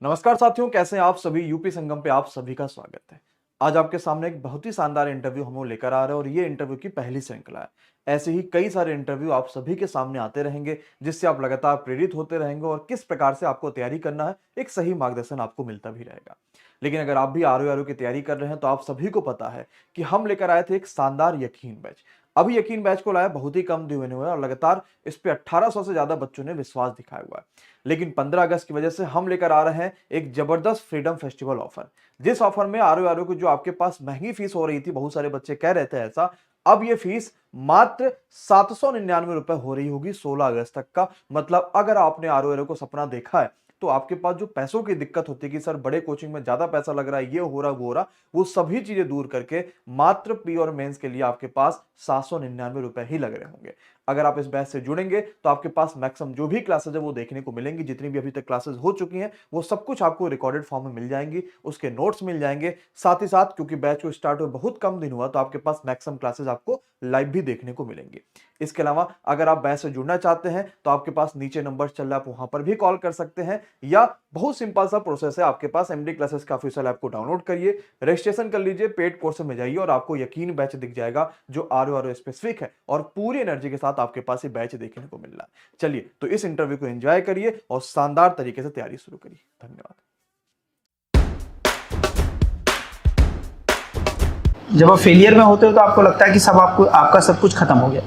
नमस्कार साथियों, कैसे हैं आप सभी। यूपी संगम पे आप सभी का स्वागत है। आज आपके सामने एक बहुत ही शानदार इंटरव्यू हम लोग लेकर आ रहे हैं और ये इंटरव्यू की पहली श्रृंखला है। ऐसे ही कई सारे इंटरव्यू आप सभी के सामने आते रहेंगे, जिससे आप लगातार प्रेरित होते रहेंगे और किस प्रकार से आपको तैयारी करना है, एक सही मार्गदर्शन आपको मिलता भी रहेगा। लेकिन अगर आप भी आरओ की तैयारी कर रहे हैं तो आप सभी को पता है कि हम लेकर आए थे एक शानदार यकीन बैच। अभी यकीन बैच को लाया बहुत ही कम दिन हुए और लगातार इस पे 1800 से ज्यादा बच्चों ने विश्वास दिखाया हुआ है। लेकिन 15 अगस्त की वजह से हम लेकर आ रहे हैं एक जबरदस्त फ्रीडम फेस्टिवल ऑफर, जिस ऑफर में आरओ की जो आपके पास महंगी फीस हो रही थी, बहुत सारे बच्चे कह रहे थे ऐसा, अब ये फीस मात्र 799 रुपए हो रही होगी 16 अगस्त तक का। मतलब अगर आपने आरओ को सपना देखा है तो आपके पास जो पैसों की दिक्कत होती है कि सर बड़े कोचिंग में ज्यादा पैसा लग रहा है, ये हो रहा वो हो रहा, वो सभी चीजें दूर करके मात्र प्री और मेंस के लिए आपके पास 799 रुपए ही लग रहे होंगे। अगर आप इस बैच से जुड़ेंगे तो आपके पास मैक्सिमम जो भी क्लासेज है वो देखने को मिलेंगी। जितनी भी अभी तक क्लासेज हो चुकी हैं वो सब कुछ आपको रिकॉर्डेड फॉर्म में मिल जाएंगी, उसके नोट्स मिल जाएंगे। साथ ही साथ क्योंकि बैच को स्टार्ट हुए बहुत कम दिन हुआ तो आपके पास मैक्सिमम क्लासेज आपको लाइव भी देखने को मिलेंगी। इसके अलावा अगर आप बैच से जुड़ना चाहते हैं तो आपके पास नीचे नंबर चल रहा है, आप वहां पर भी कॉल कर सकते हैं, या बहुत सिंपल सा प्रोसेस है, आपके पास एमडी क्लासेस का ऑफिशियल ऐप को डाउनलोड करिए, रजिस्ट्रेशन कर लीजिए, पेड कोर्स में जाइए और आपको यकीन बैच दिख जाएगा जो आरओ स्पेसिफिक है और पूरी एनर्जी के साथ आपके पास ये बैच देखने को मिल रहा है। चलिए तो इस इंटरव्यू को एंजॉय करिए और शानदार तरीके से तैयारी शुरू करिए। धन्यवाद। जब आप फेलियर में होते हो तो आपको लगता है कि सब आपका सब कुछ खत्म हो गया,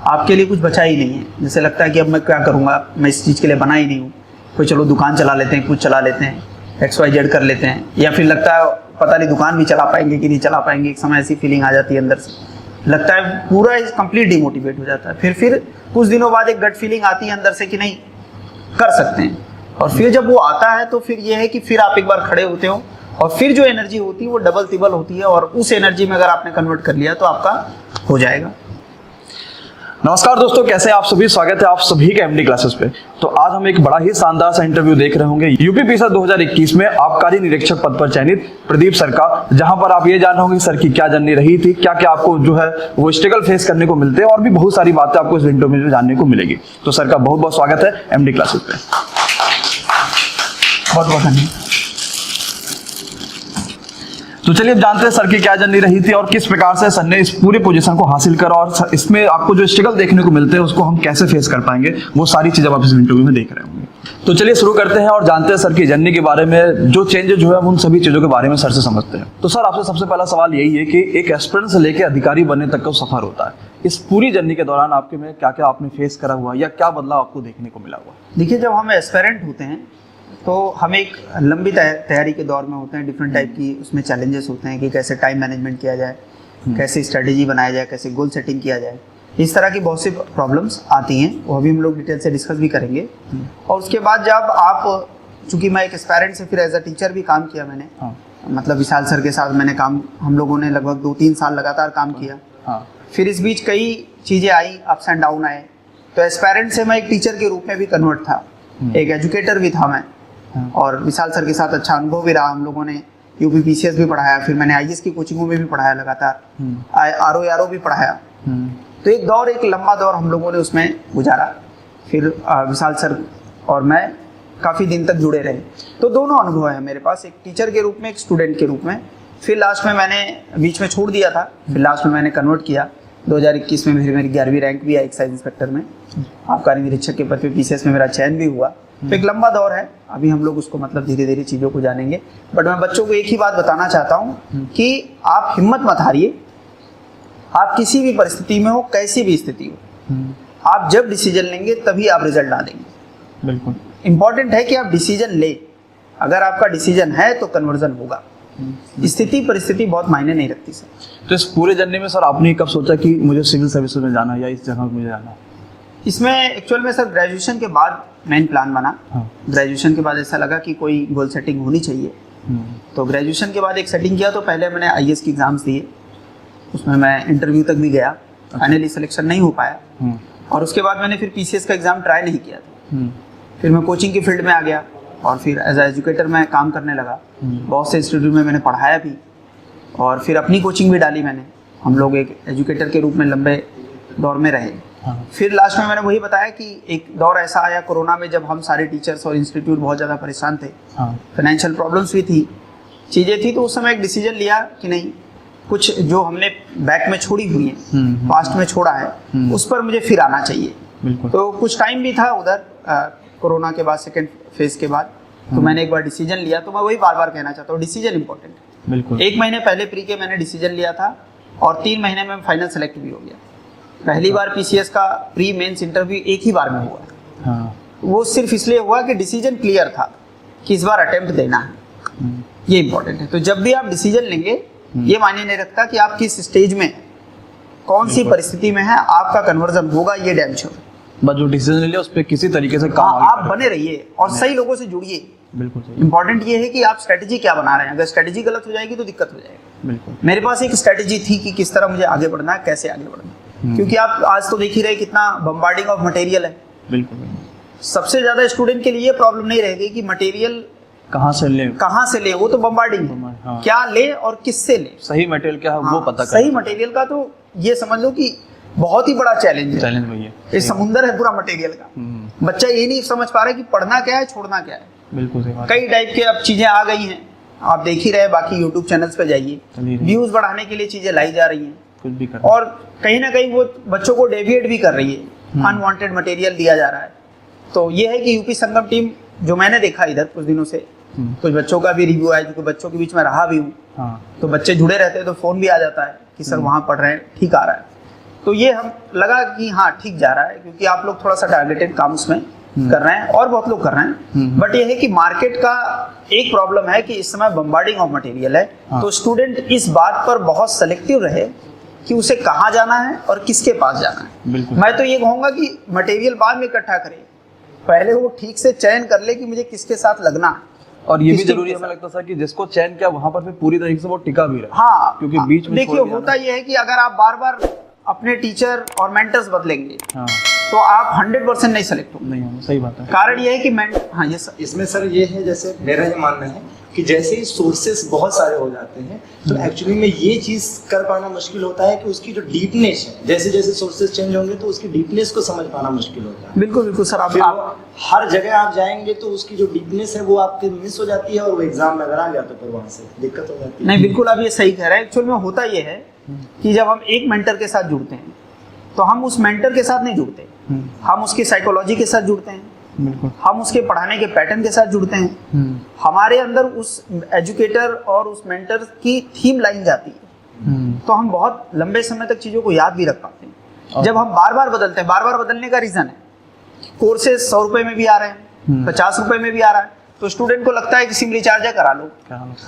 आपके लिए कुछ बचा ही नहीं है। जैसे लगता है कि अब मैं क्या करूँगा, मैं इस चीज़ के लिए बना ही नहीं हूँ, कोई चलो दुकान चला लेते हैं, कुछ चला लेते हैं, XYZ कर लेते हैं, या फिर लगता है पता नहीं दुकान भी चला पाएंगे कि नहीं चला पाएंगे। एक समय ऐसी फीलिंग आ जाती है अंदर से, लगता है पूरा कंप्लीट डिमोटिवेट हो जाता है। फिर कुछ दिनों बाद एक गट फीलिंग आती है अंदर से कि नहीं कर सकते हैं, और फिर जब वो आता है तो फिर ये है कि फिर आप एक बार खड़े होते हो और फिर जो एनर्जी होती है वो डबल तिबल होती है, और उस एनर्जी में अगर आपने कन्वर्ट कर लिया तो आपका हो जाएगा। नमस्कार दोस्तों, कैसे हैं आप सभी। स्वागत है आप सभी के एमडी क्लासेस पे। तो आज हम एक बड़ा ही शानदार सा इंटरव्यू देख रहे होंगे यूपी पीसा 2021 में आबकारी निरीक्षक पद पर चयनित प्रदीप सर का, जहां पर आप ये जान होंगे सर की क्या जर्नी रही थी, क्या क्या आपको जो है वो स्ट्रगल फेस करने को मिलते हैं, और भी बहुत सारी बातें आपको इस इंटरव्यू में जानने को मिलेगी। तो सर का बहुत बहुत स्वागत है एमडी क्लासेस पे। बहुत बहुत धन्यवाद। तो चलिए अब जानते हैं सर की क्या जर्नी रही थी और किस प्रकार से सर ने इस पूरी पोजीशन को हासिल करा, और इसमें आपको जो स्ट्रगल देखने को मिलते हैं उसको हम कैसे फेस कर पाएंगे, वो सारी चीजें आप इस इंटरव्यू में देख रहे होंगे। तो चलिए शुरू करते हैं और जानते हैं सर की जर्नी के बारे में, जो चेंजेस जो है उन सभी चीजों के बारे में सर से समझते हैं। तो सर आपसे सबसे पहला सवाल यही है कि एक एस्पिरेंट से लेकर अधिकारी बनने तक का सफर होता है, इस पूरी जर्नी के दौरान आपके में क्या क्या आपने फेस करा हुआ या क्या बदलाव आपको देखने को मिला हुआ। देखिए, जब हम एस्पिरेंट होते हैं तो हम एक लंबी तैयारी के दौर में होते हैं। डिफरेंट टाइप की उसमें चैलेंजेस होते हैं कि कैसे टाइम मैनेजमेंट किया जाए, कैसे स्ट्रेटेजी बनाया जाए, कैसे गोल सेटिंग किया जाए। इस तरह की बहुत सी प्रॉब्लम्स आती हैं, वो अभी हम लोग डिटेल से डिस्कस भी करेंगे। और उसके बाद जब आप, चूँकि मैं एक एस्पायरेंट से फिर एज अ टीचर भी काम किया मैंने, मतलब विशाल सर के साथ मैंने काम, हम लोगों ने लगभग 2-3 साल लगातार काम किया। फिर इस बीच कई चीज़ें आई, अप्स एंड डाउन आए, तो एस्पायरेंट से मैं एक टीचर के रूप में भी कन्वर्ट था, एक एजुकेटर भी था मैं, और विशाल सर के साथ अच्छा अनुभव भी रहा। हम लोगों ने यूपी पीसीएस भी पढ़ाया, फिर मैंने आईएएस की कोचिंगों में भी पढ़ाया लगातार, आरओ भी पढ़ाया। तो एक दौर, एक लंबा दौर हम लोगों ने उसमें गुजारा। फिर विशाल सर और मैं काफ़ी दिन तक जुड़े रहे। तो दोनों अनुभव है मेरे पास, एक टीचर के रूप में, एक स्टूडेंट के रूप में। फिर लास्ट में मैंने बीच में छोड़ दिया था, फिर लास्ट में मैंने कन्वर्ट किया 2021 में। फिर मेरी 11वीं रैंक भी आई एक्साइज इंस्पेक्टर में, आबकारी निरीक्षक के पद पे पीसीएस में मेरा चयन भी हुआ। तो एक लंबा दौर है, अभी हम लोग उसको मतलब धीरे धीरे चीज़ों को जानेंगे। बट मैं बच्चों को एक ही बात बताना चाहता हूँ कि आप हिम्मत मत हारिए। आप किसी भी परिस्थिति में हो, कैसी भी स्थिति हो, आप जब डिसीजन लेंगे तभी आप रिजल्ट डालेंगे। बिल्कुल इंपॉर्टेंट है कि आप डिसीजन ले। अगर आपका डिसीजन है तो कन्वर्जन होगा। स्थिति परिस्थिति बहुत मायने नहीं रखती सर। तो इस पूरे जर्नी में सर आपने कब सोचा कि मुझे सिविल सर्विस में जाना या इस जगह मुझे जाना। इसमें एक्चुअल में सर ग्रेजुएशन के बाद मेन प्लान बना। ग्रेजुएशन के बाद ऐसा लगा कि कोई गोल सेटिंग होनी चाहिए। तो ग्रेजुएशन के बाद एक सेटिंग किया। तो पहले मैंने आईएएस की एग्जाम्स दिए, उसमें मैं इंटरव्यू तक भी गया, फाइनली सिलेक्शन नहीं हो पाया। और उसके बाद मैंने फिर पीसीएस का एग्ज़ाम ट्राई नहीं किया था। फिर मैं कोचिंग की फील्ड में आ गया और फिर एज ए एजुकेटर मैं काम करने लगा। बहुत से इंस्टीट्यूट में मैंने पढ़ाया भी, और फिर अपनी कोचिंग भी डाली मैंने। हम लोग एक एजुकेटर के रूप में लंबे दौर में रहे। हाँ। फिर लास्ट में मैंने वही बताया कि एक दौर ऐसा आया कोरोना में जब हम सारे टीचर्स और इंस्टीट्यूट बहुत ज़्यादा परेशान थे, हाँ। फाइनेंशियल प्रॉब्लम्स भी थी, चीज़ें थी, तो उस समय एक डिसीजन लिया कि नहीं, कुछ जो हमने बैक में छोड़ी हुई है, पास्ट में छोड़ा है, उस पर मुझे फिर आना चाहिए। बिल्कुल। तो कुछ टाइम भी था उधर कोरोना के बाद, सेकेंड फेज के बाद, तो मैंने एक बार डिसीजन लिया। तो मैं वही बार बार कहना चाहता हूँ, डिसीजन इंपॉर्टेंट है। बिल्कुल। 1 महीने पहले प्री के मैंने डिसीजन लिया था और 3 महीने में फाइनल सेलेक्ट भी हो गया। पहली बार पीसीएस का प्री मेंस इंटरव्यू एक ही बार में हुआ। हाँ। वो सिर्फ इसलिए हुआ कि डिसीजन क्लियर था कि इस बार अटेम्प्ट देना है, ये इंपॉर्टेंट है। तो जब भी आप डिसीजन लेंगे, ये मायने नहीं रखता कि आप किस स्टेज में, कौन सी परिस्थिति में है, आपका कन्वर्जन होगा, ये डैम श्योर। बस जो डिसीजन ले लिया उस पर किसी तरीके से काम हाँ, आप बने रहिए और सही लोगों से जुड़िए। बिल्कुल सही। इंपॉर्टेंट ये है कि आप स्ट्रेटजी क्या बना रहे हैं। अगर स्ट्रेटजी गलत हो जाएगी तो दिक्कत हो जाएगी। बिल्कुल। मेरे पास एक स्ट्रेटजी थी कि किस तरह मुझे आगे बढ़ना है, कैसे आगे बढ़ना है, क्योंकि आप आज तो देख ही रहे कितना बम्बार्डिंग ऑफ मटेरियल है। बिल्कुल। सबसे ज्यादा स्टूडेंट के लिए प्रॉब्लम नहीं रहेगी कि मटेरियल कहाँ से ले, वो तो बम्बार्डिंग है। हाँ। क्या ले और किससे ले, सही मटेरियल क्या है वो पता सही मटेरियल का तो ये समझ लो कि बहुत ही बड़ा चैलेंज है। चैलेंज वही है, ये समुंदर है पूरा मटेरियल का। बच्चा ये नहीं समझ पा रहा कि पढ़ना क्या है, छोड़ना क्या है। बिल्कुल सही बात। कई टाइप के अब चीजें आ गई हैं, आप देख ही रहे, बाकी यूट्यूब चैनल्स पे जाइए, व्यूज बढ़ाने के लिए चीजें लाई जा रही हैं, कुछ भी कर, और कहीं ना कहीं वो बच्चों को डेविएट भी कर रही है, अनवांटेड मटेरियल दिया जा रहा है। तो ये है कि यूपी संगम टीम, जो मैंने देखा इधर कुछ दिनों से, कुछ बच्चों का भी रिव्यू आया, क्योंकि बच्चों के बीच में रहा भी हूँ, तो बच्चे जुड़े रहते हैं, तो फोन भी आ जाता है कि सर वहाँ पढ़ रहे हैं, ठीक आ रहा है। तो ये हम लगा कि हाँ ठीक जा रहा है, क्योंकि आप लोग थोड़ा सा टारगेटेड काम उसमें कर रहे हैं और बहुत लोग कर रहे हैं। बट ये है कि मार्केट का एक प्रॉब्लम है कि इस समय बम्बार्डिंग ऑफ मटेरियल है। तो स्टूडेंट इस बात पर बहुत सेलेक्टिव रहे कि उसे कहाँ जाना है और किसके पास जाना है। मैं तो ये कहूँगा कि मटेरियल बाद में इकट्ठा करे, पहले वो ठीक से चयन कर ले कि मुझे किसके साथ लगना है। और ये भी जरूरी है, हमें लगता था कि जिसको चयन किया वहां पर फिर पूरी तरीके से वो टिका भी रहे। हाँ, क्योंकि बीच में देखिए होता ये है कि अगर आप बार बार अपने टीचर और मेंटर्स बदलेंगे, हाँ, तो आप 100% नहीं सेलेक्ट होंगे। नहीं होंगे, सही बात है। कारण ये है कि हाँ ये सर, इसमें सर ये है, जैसे मेरा ये मानना है कि जैसे ही सोर्सेस बहुत सारे हो जाते हैं, तो एक्चुअली में ये चीज कर पाना मुश्किल होता है कि उसकी जो डीपनेस है, जैसे जैसे सोर्सेस चेंज होंगे तो उसकी डीपनेस को समझ पाना मुश्किल होता है। बिल्कुल बिल्कुल सर। आप हर जगह आप जाएंगे तो उसकी जो डीपनेस है वो आपके मिस हो जाती है, और वो एग्जाम में अगर आ गया तो फिर वहाँ से दिक्कत हो जाती है। नहीं, बिल्कुल आप ये सही कह रहे हैं। एक्चुअल में होता ये है कि जब हम एक मेंटर के साथ जुड़ते हैं, तो हम उस मेंटर के साथ नहीं जुड़ते, हम उसकी साइकोलॉजी के साथ जुड़ते हैं, बिल्कुल, हम उसके पढ़ाने के पैटर्न के साथ जुड़ते हैं। हमारे अंदर उस एजुकेटर और उस मेंटर की थीम लाइन जाती है, तो हम बहुत लंबे समय तक चीज़ों को याद भी रख पाते हैं। जब हम बार बार बदलते हैं, बार बार बदलने का रीज़न है कोर्सेज 100 रुपए में भी आ रहे हैं, 50 रुपए में भी आ रहा है, तो स्टूडेंट को लगता है कि सिम रिचार्ज करा लो,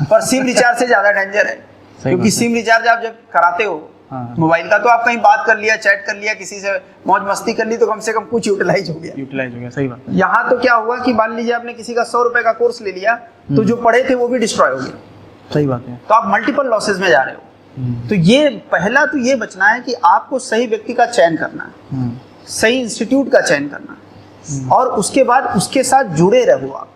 पर सिम रिचार्ज से ज़्यादा डेंजर है, क्योंकि सिम रिचार्ज आप जब कराते हो मोबाइल का, तो आप कहीं बात कर लिया, चैट कर लिया, किसी से मौज मस्ती कर ली, तो कम से कम कुछ यूटिलाइज हो गया। सही बात है। यहाँ तो क्या हुआ कि मान लीजिए आपने किसी का 100 रुपए का कोर्स ले लिया, तो जो पढ़े थे वो भी डिस्ट्रॉय हो गया। सही बात है। तो आप मल्टीपल लॉसेज में जा रहे हो। तो ये पहला तो ये बचना है कि आपको सही व्यक्ति का चयन करना है, सही इंस्टीट्यूट का चयन करना है, और उसके बाद उसके साथ जुड़े रहो, आप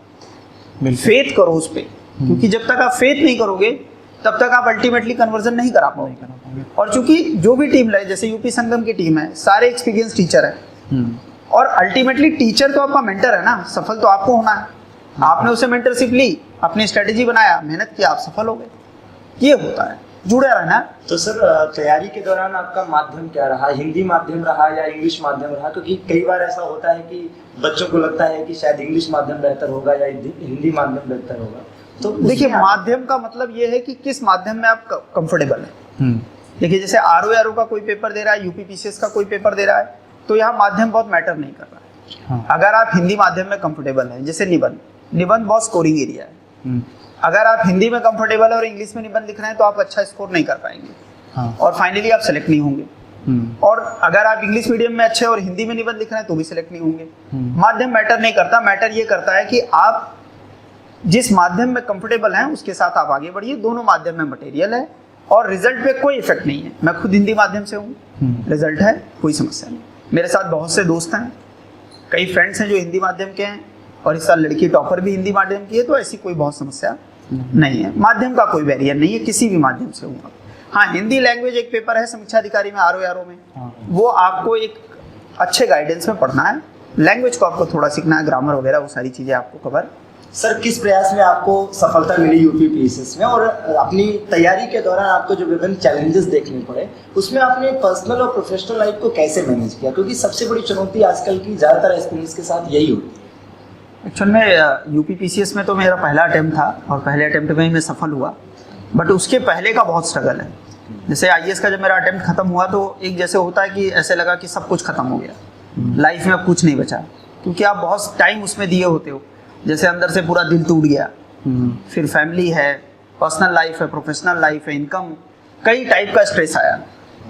फेथ करो उस पर, क्योंकि जब तक आप फेथ नहीं करोगे तब तक आप अल्टीमेटली कन्वर्जन नहीं करा पाओगे। और चूंकि जो भी टीम है, जैसे यूपी संगम की टीम है, सारे एक्सपीरियंस टीचर है, और अल्टीमेटली टीचर तो आपका मेंटर है ना, सफल तो आपको होना है। आपने उसे मेंटरशिप ली, अपनी स्ट्रेटेजी बनाया, मेहनत किया, आप सफल हो गए। ये होता है, जुड़े रहना। तो सर तैयारी के दौरान आपका माध्यम क्या रहा, हिंदी माध्यम रहा या इंग्लिश माध्यम रहा? क्योंकि कई बार ऐसा होता है कि बच्चों को लगता है कि शायद इंग्लिश माध्यम बेहतर होगा या हिंदी माध्यम बेहतर होगा। तो देखिए, माध्यम का मतलब ये है कि किस माध्यम में आप कंफर्टेबल हैं। देखिए, जैसे आरओ का कोई पेपर दे रहा है, यूपीपीसीएस का कोई पेपर दे रहा है, तो यहाँ माध्यम बहुत मैटर नहीं कर रहा है। अगर आप हिंदी माध्यम में कंफर्टेबल हैं, जैसे निबंध बहुत स्कोरिंग एरिया है, अगर आप हिंदी में कंफर्टेबल है और इंग्लिश में निबंध लिख रहे हैं, तो आप अच्छा स्कोर नहीं कर पाएंगे, और फाइनली आप सेलेक्ट नहीं होंगे। और अगर आप इंग्लिश मीडियम में अच्छे और हिंदी में निबंध लिख रहे हैं, तो भी सेलेक्ट नहीं होंगे। माध्यम मैटर नहीं करता, मैटर ये करता है कि आप जिस माध्यम में कंफर्टेबल हैं उसके साथ आप आगे बढ़िए। दोनों माध्यम में मटेरियल है और रिजल्ट पे कोई इफेक्ट नहीं है। मैं खुद हिंदी माध्यम से हूँ, रिजल्ट है, कोई समस्या नहीं। मेरे साथ बहुत से दोस्त हैं, कई फ्रेंड्स हैं जो हिंदी माध्यम के हैं, और इस साल लड़की टॉपर भी हिंदी माध्यम की है, तो ऐसी कोई बहुत समस्या नहीं है। माध्यम का कोई बैरियर नहीं है, किसी भी माध्यम से हूँ। हाँ, हिंदी लैंग्वेज एक पेपर है समीक्षा अधिकारी में, आरओ में, वो आपको एक अच्छे गाइडेंस में पढ़ना है, लैंग्वेज को आपको थोड़ा सीखना है, ग्रामर वगैरह वो सारी चीज़ें आपको कवर। सर किस प्रयास में आपको सफलता मिली यूपीपीएससी में, और अपनी तैयारी के दौरान आपको जो विभिन्न चैलेंजेस देखने पड़े उसमें आपने पर्सनल और प्रोफेशनल लाइफ को कैसे मैनेज किया, क्योंकि सबसे बड़ी चुनौती आजकल की ज़्यादातर एस्पिरेंट्स के साथ यही होती है। एक्चुअल में यूपीपीसीएस में तो मेरा पहला अटेम्प्ट था और पहले अटेम्प्ट में ही मैं सफल हुआ, बट उसके पहले का बहुत स्ट्रगल है। जैसे आईएएस का जब मेरा अटेम्प्ट खत्म हुआ तो एक जैसे होता है कि ऐसे लगा कि सब कुछ खत्म हो गया, लाइफ में अब कुछ नहीं बचा, क्योंकि आप बहुत टाइम उसमें दिए होते हो, जैसे अंदर से पूरा दिल टूट गया। फिर फैमिली है, पर्सनल लाइफ है, प्रोफेशनल लाइफ है, इनकम, कई टाइप का स्ट्रेस आया।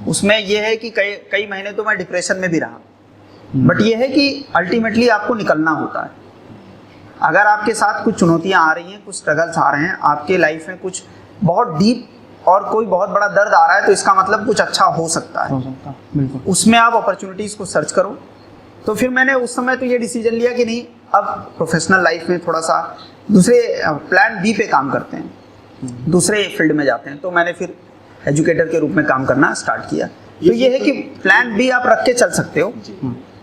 उसमें यह है कि कई महीने तो मैं डिप्रेशन में भी रहा, बट ये है कि अल्टीमेटली आपको निकलना होता है। अगर आपके साथ कुछ चुनौतियां आ रही हैं, कुछ स्ट्रगल्स आ रहे हैं आपके लाइफ में, कुछ बहुत डीप और कोई बहुत बड़ा दर्द आ रहा है, तो इसका मतलब कुछ अच्छा हो सकता है। बिल्कुल। उसमें आप अपॉर्चुनिटीज़ को सर्च करो। तो फिर मैंने उस समय तो ये डिसीजन लिया कि नहीं, अब प्रोफेशनल लाइफ में थोड़ा सा दूसरे प्लान बी पे काम करते हैं, दूसरे फील्ड में जाते हैं। तो मैंने फिर एजुकेटर के रूप में काम करना स्टार्ट किया। तो ये है कि प्लान बी आप रख के चल सकते हो,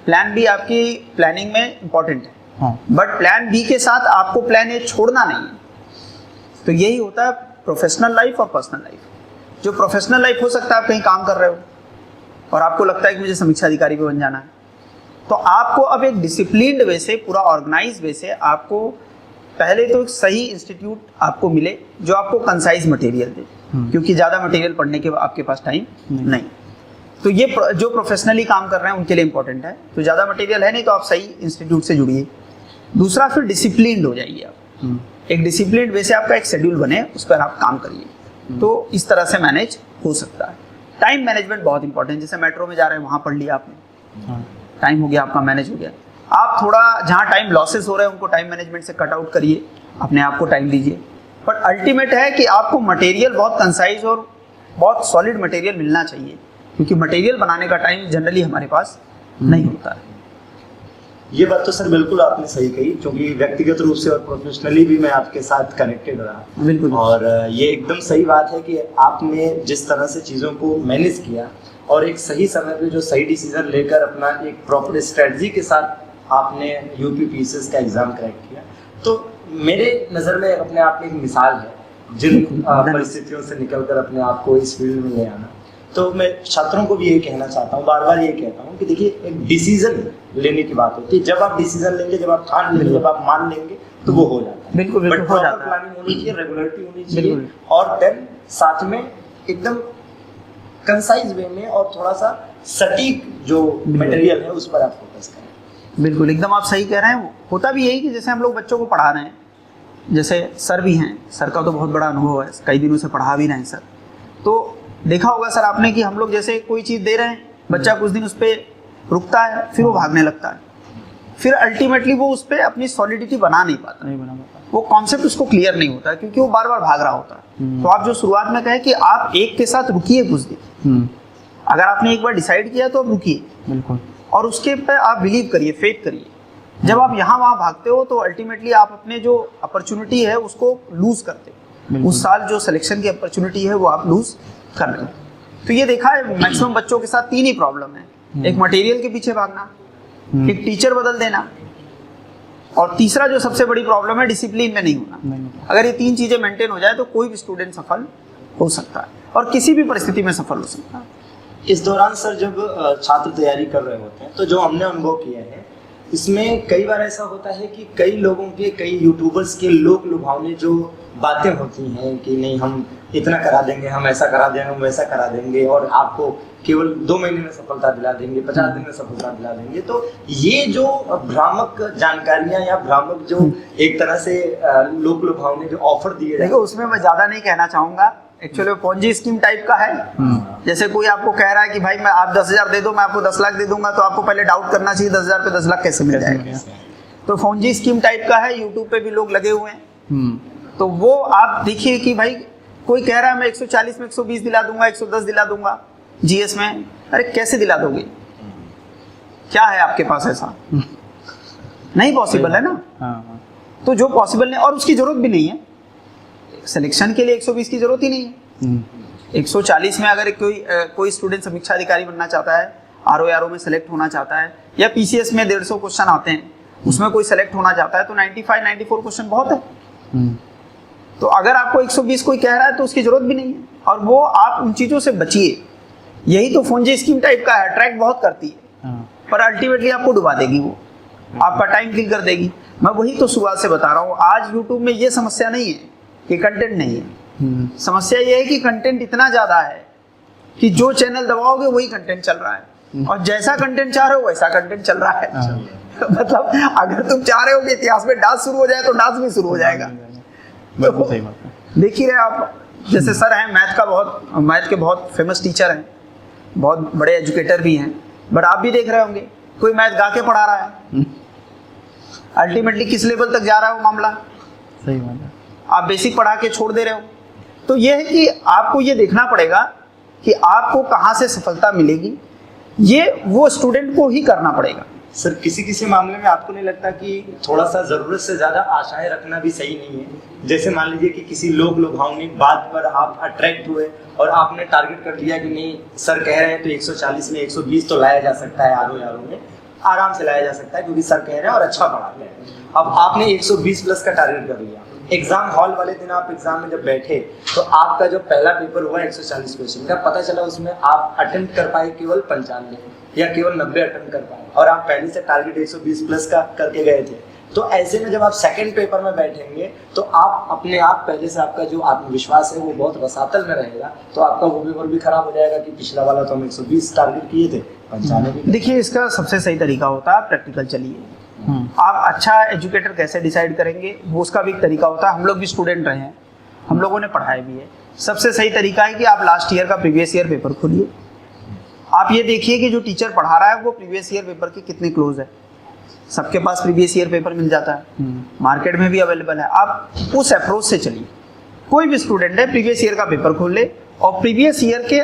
प्लान बी आपकी प्लानिंग में इम्पॉर्टेंट है, बट प्लान बी के साथ आपको प्लान ए छोड़ना नहीं है। तो यही होता है प्रोफेशनल लाइफ और पर्सनल लाइफ। जो प्रोफेशनल लाइफ हो सकता है आप कहीं काम कर रहे हो और आपको लगता है कि मुझे समीक्षा अधिकारी भी बन जाना है, तो आपको अब एक डिसिप्लिन्ड वे से, पूरा ऑर्गेनाइज वे से आपको पहले तो एक सही इंस्टीट्यूट आपको मिले जो आपको कंसाइज मटेरियल दे, क्योंकि ज़्यादा मटेरियल पढ़ने के आपके पास टाइम नहीं। तो ये जो प्रोफेशनली काम कर रहे हैं उनके लिए इंपॉर्टेंट है। तो ज़्यादा मटेरियल है नहीं तो आप सही इंस्टीट्यूट से जुड़िए। दूसरा, फिर डिसिप्लिन्ड हो जाइए आप, एक डिसिप्लिन्ड वे से आपका एक शेड्यूल बने, उस पर आप काम करिए। तो इस तरह से मैनेज हो सकता है। टाइम मैनेजमेंट बहुत इंपॉर्टेंट। जैसे मेट्रो में जा रहे हैं, वहाँ पढ़ लिया आपने, टाइम हो गया आपका, मैनेज हो गया। आप थोड़ा जहाँ टाइम लॉसेस हो रहे हैं उनको टाइम मैनेजमेंट से कट आउट करिए, अपने आप को टाइम दीजिए। बट अल्टीमेट है कि आपको मटेरियल बहुत कंसाइज और बहुत सॉलिड मटेरियल मिलना चाहिए, क्योंकि मटेरियल बनाने का टाइम जनरली हमारे पास नहीं होता है। ये बात तो सर बिल्कुल आपने सही कही, क्योंकि व्यक्तिगत रूप से और प्रोफेशनली भी मैं आपके साथ कनेक्टेड रहा। बिल्कुल। और ये एकदम सही बात है कि आपने जिस तरह से चीज़ों को मैनेज किया और एक सही समय पे जो सही डिसीजन लेकर अपना एक प्रॉपर स्ट्रेटजी के साथ आपने यूपीपीसीएस का एग्ज़ाम क्रैक किया, तो मेरे नज़र में अपने आप में एक मिसाल है जिन परिस्थितियों से निकलकर अपने आप को इस फील्ड में ले आना। तो मैं छात्रों को भी ये कहना चाहता हूँ, बार बार ये कहता हूँ कि देखिए, एक डिसीजन लेने की बात होती है। जब आप डिसीजन लेंगे, जब आप ठान लेंगे, जब आप मान लेंगे, तो वो हो जाता है। बिल्कुल बिल्कुल हो जाता है। प्लानिंग होनी चाहिए, रेगुलरिटी होनी चाहिए, और देन साथ में एकदम कंसाइज वे में और थोड़ा सा सटीक जो मटेरियल है उस पर आप फोकस करें। बिल्कुल, एकदम आप सही कह रहे हैं। होता भी यही कि जैसे हम लोग बच्चों को पढ़ा रहे हैं, जैसे सर भी हैं, सर का तो बहुत बड़ा अनुभव है, कई दिनों से पढ़ा भी रहे हैं सर। तो देखा होगा सर आपने कि हम लोग जैसे कोई चीज़ दे रहे हैं, बच्चा कुछ दिन उस पर रुकता है, फिर वो भागने लगता है, फिर अल्टीमेटली वो उस पर अपनी सॉलिडिटी बना नहीं पाता, वो कॉन्सेप्ट उसको क्लियर नहीं होता, क्योंकि वो बार बार भाग रहा होता है। तो आप जो शुरुआत में कहें कि आप एक के साथ रुकिए कुछ दिन, अगर आपने एक बार डिसाइड किया तो आप रुकिए, बिल्कुल, और उसके पे आप बिलीव करिए, फेथ करिए। जब आप यहाँ वहाँ भागते हो तो अल्टीमेटली आप अपने जो अपॉर्चुनिटी है उसको लूज करते हो। उस साल जो सिलेक्शन की अपॉर्चुनिटी है वो आप लूज कर रहे हो। तो ये देखा है मैक्सिमम बच्चों के साथ 3 ही प्रॉब्लम है, एक मटेरियल के पीछे भागना, एक टीचर बदल देना, और तीसरा जो सबसे बड़ी प्रॉब्लम है डिसिप्लिन में नहीं होना। अगर ये 3 चीजें मेंटेन हो जाए तो कोई भी स्टूडेंट सफल हो सकता है और किसी भी परिस्थिति में सफल हो सकता है। इस दौरान सर जब छात्र तैयारी कर रहे होते हैं, तो जो हमने अनुभव किया है, इसमें कई बार ऐसा होता है कि कई लोगों के, कई यूट्यूबर्स के लोक लुभावने जो बातें होती हैं कि नहीं हम इतना करा देंगे, हम ऐसा करा देंगे, हम वैसा करा देंगे, और आपको केवल 2 महीने में सफलता दिला देंगे, 50 दिन में सफलता दिला देंगे। तो ये जो भ्रामक जानकारियां या भ्रामक जो एक तरह से लोक लुभावने जो ऑफर दिए, देखो उसमें मैं ज्यादा नहीं कहना चाहूंगा। एक्चुअली पोंजी स्कीम टाइप का है। जैसे कोई आपको कह रहा है कि भाई मैं आप 10,000 दे दो, मैं आपको 10 लाख दे दूंगा, तो आपको पहले डाउट करना चाहिए 10,000 पे 10 लाख कैसे मिल जाएगा। तो पोंजी स्कीम टाइप का है, यूट्यूब पे भी लोग लगे हुए हैं। तो वो आप देखिए कि भाई कोई कह रहा है मैं 140 में 120 दिला दूंगा, 110 दिला दूंगा जीएस में। अरे कैसे दिला दोगे? क्या है आपके पास ऐसा? नहीं पॉसिबल है ना। तो जो पॉसिबल नहीं, और उसकी जरूरत भी नहीं है। सिलेक्शन के लिए 120 की जरूरत ही नहीं है। 140 में अगर कोई स्टूडेंट समीक्षा अधिकारी बनना चाहता है, RO में सेलेक्ट होना चाहता है, या PCS में 150 क्वेश्चन आते हैं, उसमें कोई सेलेक्ट होना चाहता है, तो 95-94 क्वेश्चन बहुत है। तो अगर आपको 120 कोई कह रहा है तो उसकी जरूरत भी नहीं है, और वो आप उन चीज़ों से बचिए। यही तो फोंजी स्कीम टाइप का है, अट्रैक्ट बहुत करती है पर अल्टीमेटली आपको डुबा देगी, वो आपका टाइम किल कर देगी। मैं वही तो शुरुआत से बता रहा हूँ, आज यूट्यूब में ये समस्या नहीं है कि कंटेंट नहीं है, समस्या ये है कि कंटेंट इतना ज़्यादा है कि जो चैनल दबाओगे वही कंटेंट चल रहा है, और जैसा कंटेंट चाह रहे हो वैसा कंटेंट चल रहा है। मतलब अगर तुम चाह रहे हो कि इतिहास में डांस शुरू हो जाए तो डांस भी शुरू हो जाएगा। बिल्कुल सही बात है। देख ही रहे आप, जैसे सर हैं मैथ के बहुत फेमस टीचर हैं, बहुत बड़े एजुकेटर भी हैं, बट आप भी देख रहे होंगे कोई मैथ गा के पढ़ा रहा है, अल्टीमेटली किस लेवल तक जा रहा है वो मामला। सही बात है। आप बेसिक पढ़ा के छोड़ दे रहे हो। तो ये है कि आपको ये देखना पड़ेगा कि आपको कहाँ से सफलता मिलेगी, ये वो स्टूडेंट को ही करना पड़ेगा। सर किसी किसी मामले में आपको नहीं लगता कि थोड़ा सा जरूरत से ज्यादा आशाएं रखना भी सही नहीं है? जैसे मान लीजिए कि किसी लोग लुभावनी बात पर आप अट्रैक्ट हुए और आपने टारगेट कर दिया कि नहीं सर कह रहे हैं तो 140 में 120 तो लाया जा सकता है, आरों में आराम से लाया जा सकता है क्योंकि सर कह रहे हैं और अच्छा पढ़ाते हैं। अब आपने 120 प्लस का टारगेट कर लिया, एग्जाम हॉल वाले दिन आप एग्जाम में जब बैठे तो आपका जो पहला पेपर हुआ 140 क्वेश्चन का, पता चला उसमें आप अटेम्प्ट कर पाए केवल 95 या केवल 90 अटेम्प्ट कर पाए, और आप पहले से टारगेट 120 प्लस का करके गए थे। तो ऐसे में जब आप सेकंड पेपर में बैठेंगे तो आप अपने आप पहले से आपका जो आत्मविश्वास है वो बहुत रसातल में रहेगा, तो आपका वो पेपर भी खराब हो जाएगा कि पिछला वाला तो हम 120 टारगेट किए थे, 95। देखिए इसका सबसे सही तरीका होता है प्रैक्टिकल चलिए। आप अच्छा एजुकेटर कैसे डिसाइड करेंगे वो उसका भी एक तरीका होता है। हम लोग भी स्टूडेंट रहे हैं, हम लोगों ने पढ़ाया भी है। सबसे सही तरीका है कि आप लास्ट ईयर का प्रीवियस ईयर पेपर खोलिए, आप ये देखिए कि जो टीचर पढ़ा रहा है वो प्रीवियस ईयर पेपर के कितने क्लोज है। सबके पास प्रीवियस ईयर पेपर मिल जाता है, मार्केट में भी अवेलेबल है। आप उस अप्रोच से चलिए। कोई भी स्टूडेंट है प्रीवियस ईयर का पेपर खोल ले और प्रीवियस ईयर के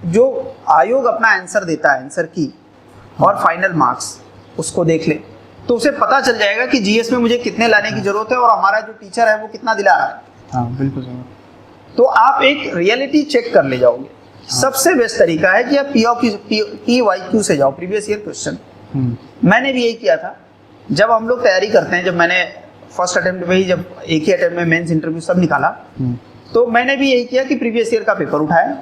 जो आयोग अपना आंसर देता है, आंसर की और फाइनल मार्क्स उसको देख ले, तो उसे पता चल जाएगा कि जीएस में मुझे कितने लाने की जरूरत है और हमारा जो टीचर है वो कितना दिला रहा है। हाँ बिल्कुल सही। तो आप एक रियलिटी चेक कर ले जाओगे। सबसे बेस्ट तरीका है कि आप PYQ से जाओ, प्रीवियस ईयर क्वेश्चन। मैंने भी यही किया था जब हम लोग तैयारी करते हैं। जब मैंने फर्स्ट अटेम्प्ट में ही, जब एक ही अटेम्प्ट में मेंस इंटरव्यू सब निकाला, तो मैंने भी यही किया कि प्रीवियस ईयर का पेपर उठाया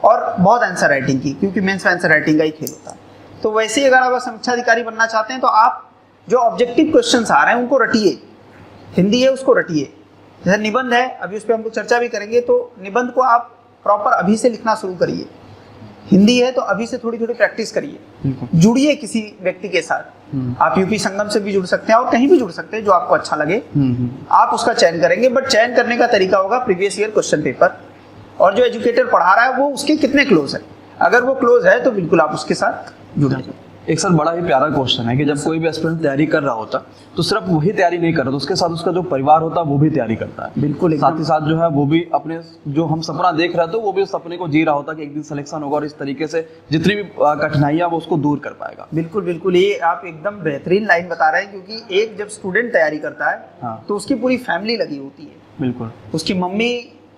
और बहुत आंसर राइटिंग की, क्योंकि मेंस में आंसर राइटिंग का ही खेल होता है। तो वैसे ही अगर आप समीक्षा अधिकारी बनना चाहते हैं तो आप जो ऑब्जेक्टिव क्वेश्चंस आ रहे हैं उनको रटिए। हिंदी है उसको रटिए, जैसे निबंध है अभी उस पर हम लोग चर्चा भी करेंगे, तो निबंध को आप प्रॉपर अभी से लिखना शुरू करिए। हिंदी है तो अभी से थोड़ी थोड़ी प्रैक्टिस करिए, जुड़िए किसी व्यक्ति के साथ। आप यूपी संगम से भी जुड़ सकते हैं और कहीं भी जुड़ सकते हैं, जो आपको अच्छा लगे आप उसका चयन करेंगे। बट चयन करने का तरीका होगा प्रीवियस ईयर क्वेश्चन पेपर, और जो एजुकेटर पढ़ा रहा है वो उसके कितने क्लोज है। अगर वो क्लोज है तो बिल्कुल आप उसके साथ जुड़ जाइए। एक सर बड़ा ही प्यारा क्वेश्चन है कि जब कोई भी एस्पिरेंट तैयारी कर रहा होता तो सिर्फ वही तैयारी नहीं कर रहा, तो उसके साथ उसका जो परिवार होता है वो भी तैयारी करता है। बिल्कुल, साथ ही साथ जो है वो भी अपने जो हम सपना देख रहे थे वो भी उस सपने को जी रहा होता कि एक दिन सिलेक्शन होगा और इस तरीके से जितनी भी कठिनाइयां वो उसको दूर कर पाएगा। बिल्कुल बिल्कुल, ये आप एकदम बेहतरीन लाइन बता रहे हैं, क्योंकि एक जब स्टूडेंट तैयारी करता है हाँ। तो उसकी पूरी फैमिली लगी होती है। बिल्कुल, उसकी मम्मी,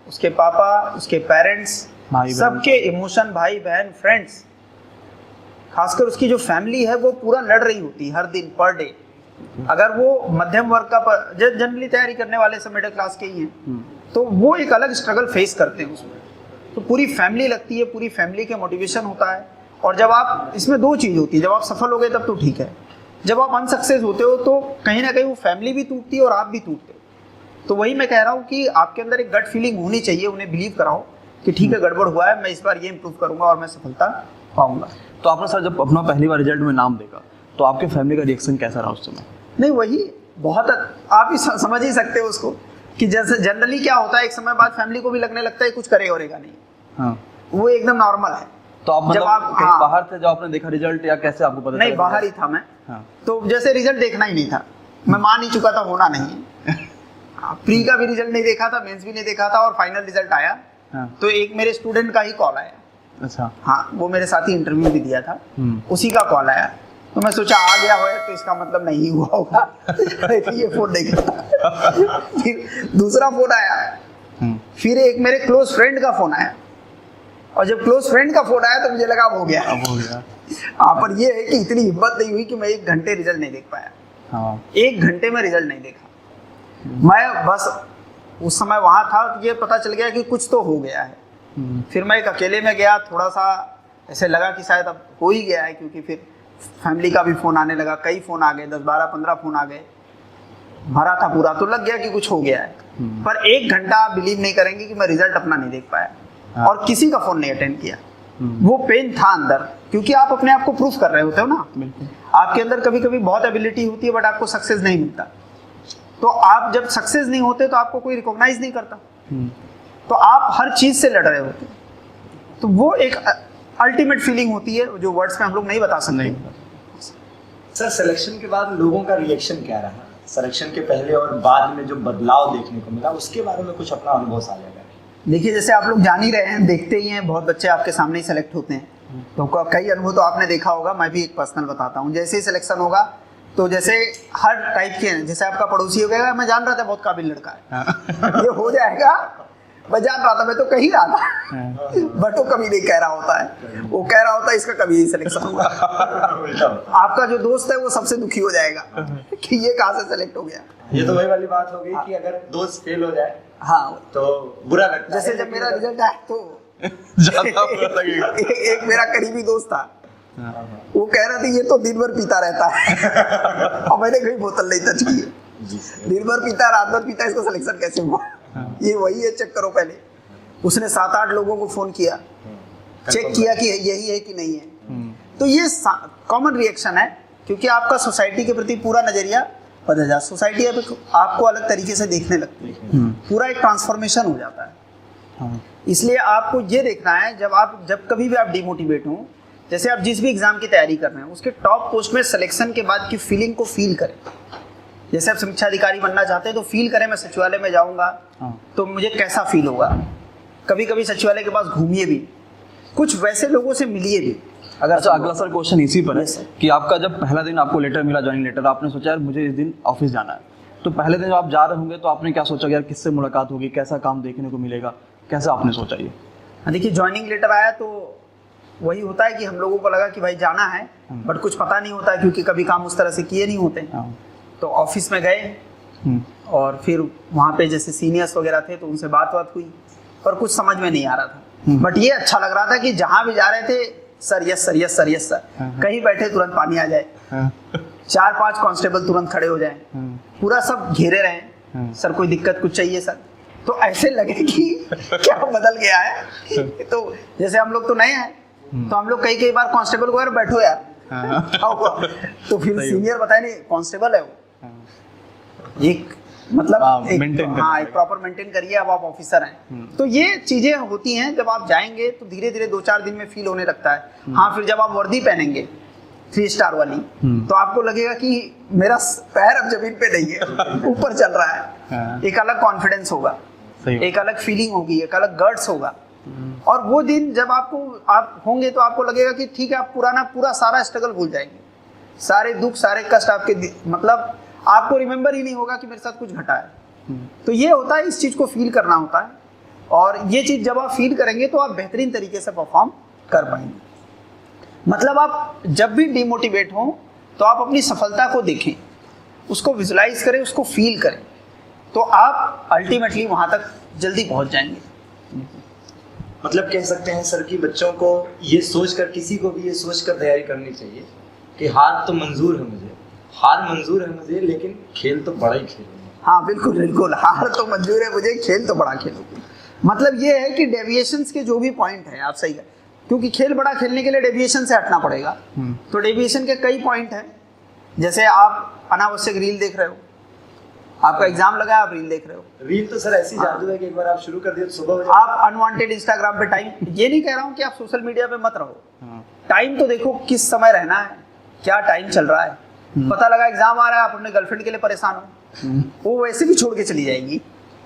उसके पापा, उसके पेरेंट्स, भाई सबके इमोशन, भाई बहन, फ्रेंड्स, खासकर उसकी जो फैमिली है वो पूरा लड़ रही होती है हर दिन पर डे। अगर वो मध्यम वर्ग का, जनरली तैयारी करने वाले सब मिडिल क्लास के ही हैं, तो वो एक अलग स्ट्रगल फेस करते हैं उसमें। तो पूरी फैमिली लगती है, पूरी फैमिली के मोटिवेशन होता है। और जब आप, इसमें दो चीज़ होती है, जब आप सफल हो गए तब तो ठीक है, जब आप अनसक्सेस होते हो तो कहीं ना कहीं वो फैमिली भी टूटती है और आप भी टूटते हो। तो वही मैं कह रहा हूँ कि आपके अंदर एक गट फीलिंग होनी चाहिए, उन्हें बिलीव कराओ कि ठीक है गड़बड़ हुआ है, मैं इस बार ये इंप्रूव करूंगा और मैं सफलता पाऊंगा। तो आपने सर जब अपना पहली बार रिजल्ट में नाम देखा तो आपके फैमिली का रिएक्शन कैसा रहा उस समय? नहीं, वही बहुत आप ही समझ ही सकते हो उसको, कि जैसे जनरली क्या होता है, एक समय बाद फैमिली को भी लगने लगता है कुछ करेगा करेगा नहीं। हाँ। वो एकदम नॉर्मल है। तो आप मतलब कहीं हाँ, बाहर थे जब आपने देखा रिजल्ट, या कैसे आपको पता? नहीं, बाहर ही था मैं। हाँ। तो जैसे रिजल्ट देखना ही नहीं था, मैं मान ही चुका था होना नहीं है। प्री का भी रिजल्ट नहीं देखा था, मेंस भी नहीं देखा था, और फाइनल रिजल्ट आया। हाँ। तो एक मेरे स्टूडेंट का ही कॉल आया। अच्छा। हाँ, वो मेरे साथ ही इंटरव्यू भी दिया था, उसी का कॉल आया। तो मैं सोचा आ गया हो तो इसका मतलब नहीं हुआ होगा। ये फोन देखा। फिर दूसरा फोन आया, फिर एक मेरे क्लोज फ्रेंड का फोन आया, और जब क्लोज फ्रेंड का फोन आया तो मुझे लगा अब हो गया। पर ये है कि इतनी हिम्मत नहीं हुई कि मैं 1 घंटे रिजल्ट नहीं देख पाया। हाँ 1 घंटे में रिजल्ट नहीं देखा। मैं बस उस समय वहां था, ये पता चल गया कि कुछ तो हो गया है। फिर मैं एक अकेले में गया, थोड़ा सा ऐसे लगा कि शायद अब हो ही गया है, क्योंकि फिर फैमिली का भी फोन आने लगा, कई फोन आ गए, 10 12 15 फोन आ गए, भरा था पूरा, तो लग गया कि कुछ हो गया है। पर 1 घंटा आप बिलीव नहीं करेंगे कि मैं रिजल्ट अपना नहीं देख पाया और किसी का फोन नहीं अटेंड किया। वो पेन था अंदर, क्योंकि आप अपने आप को प्रूफ कर रहे होते हो ना। आपके अंदर कभी कभी बहुत एबिलिटी होती है बट आपको सक्सेस नहीं मिलता। तो आप जब सक्सेस नहीं होते तो आपको कोई रिकॉग्नाइज नहीं करता, तो आप हर चीज से लड़ रहे होते। तो वो एक अल्टीमेट फीलिंग होती है जो वर्ड्स में हम लोग नहीं बता सकते। सर सिलेक्शन के बाद लोगों का रिएक्शन क्या रहा? सिलेक्शन के पहले और बाद में जो बदलाव देखने को मिला, उसके बारे में कुछ अपना अनुभव साझा करें। देखिए, जैसे आप लोग जान ही रहे हैं, देखते ही हैं, बहुत बच्चे आपके सामने ही सेलेक्ट होते हैं, तो कई अनुभव तो आपने देखा होगा। मैं भी एक पर्सनल बताता हूँ। जैसे ही सिलेक्शन होगा तो जैसे हर टाइप के हैं, जैसे आपका पड़ोसी हो गया, मैं जान रहा था बहुत काबिल लड़का है, ये हो जाएगा, मैं जान रहा था, मैं तो कह ही रहा था, बट वो कभी नहीं कह रहा होता है। वो कह रहा होता है इसका कभी नहीं सिलेक्शन होगा। आपका जो दोस्त है वो सबसे दुखी हो जाएगा कि ये कहाँ से सेलेक्ट हो गया। ये तो वही वाली बात हो गई कि अगर दोस्त फेल हो जाए हाँ तो बुरा लगता है। जैसे जब मेरा रिजल्ट आया तो ज्यादा बुरा लगेगा। एक मेरा करीबी दोस्त था, वो कह रहा था ये तो दिन भर पीता रहता है और मैंने कोई बोतल नहीं टच की है। दिन भर पीता, रात भर पीता, इसका सिलेक्शन कैसे हुआ? ये वही है, चेक करो पहले। उसने 7-8 लोगों को फोन किया, चेक किया कि यही है कि नहीं है। तो ये कॉमन रिएक्शन है, क्योंकि आपका सोसाइटी के प्रति पूरा नजरिया बदल जाता। सोसाइटी आपको अलग तरीके से देखने लगती है, पूरा एक ट्रांसफॉर्मेशन हो जाता है। इसलिए आपको ये देखना है, जब कभी भी आप डिमोटिवेट हो, जैसे आप जिस भी एग्जाम की तैयारी कर रहे हैं, उसके टॉप पोस्ट में सिलेक्शन के बाद की फीलिंग को फील करें। जैसे आप समीक्षा अधिकारी बनना चाहते हैं तो फील करें, मैं सचिवालय में जाऊंगा तो मुझे कैसा फील होगा। कभी कभी सचिवालय के पास घूमिए भी, कुछ वैसे लोगों से मिलिए भी। अगर अच्छा, अगला सर क्वेश्चन इसी पर है कि आपका जब पहला दिन आपको लेटर मिला, ज्वाइनिंग लेटर, आपने सोचा यार मुझे इस दिन ऑफिस जाना है, तो पहले दिन जब आप जा रहे होंगे तो आपने क्या सोचा यार किससे मुलाकात होगी, कैसा काम देखने को मिलेगा, कैसा आपने सोचा ये? देखिए, ज्वाइनिंग लेटर आया तो वही होता है कि हम लोगों को लगा कि भाई जाना है, बट कुछ पता नहीं होता है, क्योंकि कभी काम उस तरह से किए नहीं होते। तो ऑफिस में गए और फिर वहाँ पे जैसे सीनियर्स वगैरह थे तो उनसे बात हुई, पर कुछ समझ में नहीं आ रहा था। बट ये अच्छा लग रहा था कि जहाँ भी जा रहे थे, sir yes sir, yes sir, yes sir, कहीं बैठे तुरंत पानी आ जाए, 4-5 कांस्टेबल तुरंत खड़े हो जाए, पूरा सब घेरे रहे, सर कोई दिक्कत कुछ चाहिए सर, तो ऐसे लगे कि क्या बदल गया है। तो जैसे हम लोग तो नए हैं, तो हम लोग कई बार कांस्टेबल को यार बैठो यार, तो फिर सीनियर बताए नहीं कांस्टेबल है वो, एक मतलब एक प्रॉपर मेंटेन करिए, अब आप ऑफिसर हैं। तो ये चीजें होती हैं, जब आप जाएंगे तो धीरे धीरे 2-4 दिन में फील होने लगता है। हाँ, फिर जब आप वर्दी पहनेंगे 3 स्टार वाली, तो आपको लगेगा कि मेरा पैर अब जमीन पे नहीं है, ऊपर चल रहा है। एक अलग कॉन्फिडेंस होगा, एक अलग फीलिंग होगी, एक अलग गर्ड्स होगा। और वो दिन जब आप होंगे तो आपको लगेगा कि ठीक है, आप पूरा सारा स्ट्रगल भूल जाएंगे, सारे दुख, सारे कष्ट आपके, मतलब आपको रिमेम्बर ही नहीं होगा कि मेरे साथ कुछ घटा है। तो ये होता है, इस चीज को फील करना होता है, और ये चीज जब आप फील करेंगे तो आप बेहतरीन तरीके से परफॉर्म कर पाएंगे। मतलब आप जब भी डिमोटिवेट हो तो आप अपनी सफलता को देखें, उसको विजुलाइज करें, उसको फील करें, तो आप अल्टीमेटली वहां तक जल्दी पहुंच जाएंगे। मतलब कह सकते हैं सर कि बच्चों को ये सोचकर, किसी को भी ये सोचकर तैयारी करनी चाहिए कि हार तो मंजूर है मुझे, लेकिन खेल तो बड़ा ही खेलूंगा। हाँ बिल्कुल बिल्कुल, हार तो मंजूर है मुझे, खेल तो बड़ा खेलूंगा। मतलब ये है कि डेविएशंस के जो भी पॉइंट है, आप सही है, क्योंकि खेल बड़ा खेलने के लिए डेविएशन से हटना पड़ेगा। तो डेविएशन के कई पॉइंट हैं, जैसे आप अनावश्यक रील देख रहे हो, आपका एग्जाम लगा है, आप रील देख रहे हो। रील तो सर ऐसी जादू है कि एक बार आप शुरू कर दिए तो सुबह हो जाए। आप अनवांटेड इंस्टाग्राम पे टाइम, ये नहीं कह रहा हूँ कि आप सोशल मीडिया पे मत रहो, टाइम तो देखो किस समय रहना है, क्या टाइम चल रहा है। पता लगा एग्जाम आ रहा है, आप अपने गर्लफ्रेंड के लिए परेशान हो, वो वैसे भी छोड़ के चली जाएगी।